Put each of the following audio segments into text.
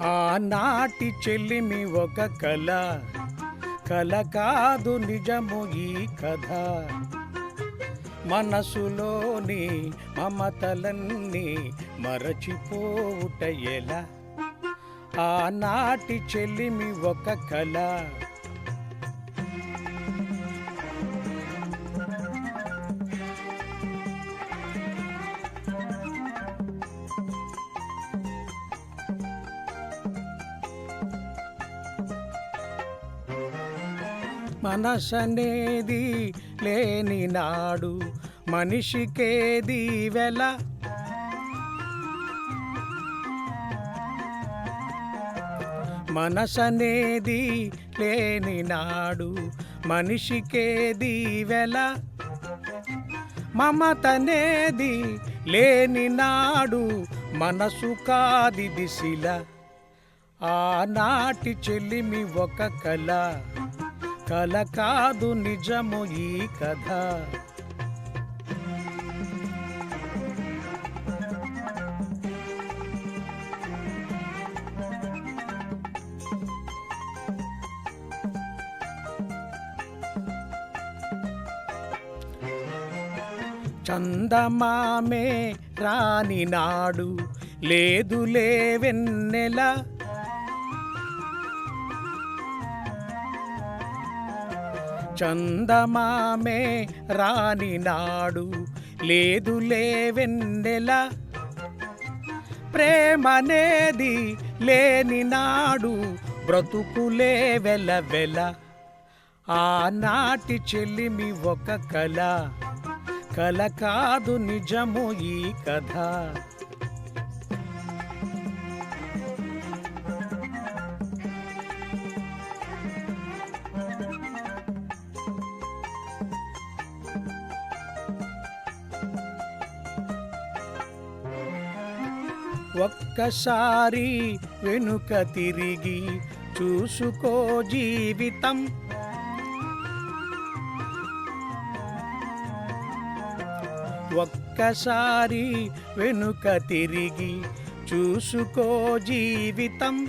ఆనాటి చెల్లిమి ఒక కల, కల కాదు నిజము ఈ కథ. మనసులోని మమతలన్నీ మరచిపోవుట ఎలా? ఆనాటి చెల్లిమి ఒక కల. మనసనేది లేని నాడు మనిషికేది వెల. మనసనేది లేని నాడు మనిషికేది వెల. మమతనేది లేని నాడు మనసు కాది దిశిల. ఆనాటి చెల్లిమి ఒక కల, కల కాదు నిజము ఈ కథ. చందమామే రాని నాడు లేదులే వెన్నెల. చందమామే రాని నాడు లేదులే వెన్నెల. ప్రేమనేది లేని నాడు బ్రతుకులే వెలవెల. ఆనాటి చెల్లిమి ఒక కల, కల కాదు నిజము ఈ కథ. ఒక్కసారి వెనుక తిరిగి చూసుకో జీవితం. ఒక్కసారి వెనుక తిరిగి చూసుకో జీవితం.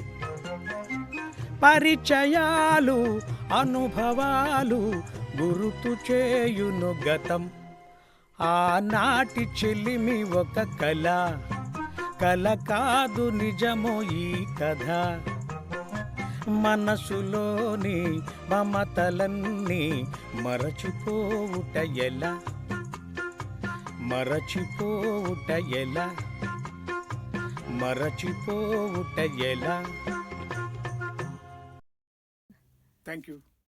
పరిచయాలు అనుభవాలు గుర్తు చేయును గతం. ఆనాటి చెల్లిమి ఒక కల, కల కాదు నిజము ఈ కథ. మనసులోని మమతలన్నీ మరచిపోవుట ఎలా? మరచిపోవుట ఎలా? మరచిపోవుట ఎలా? Thank you.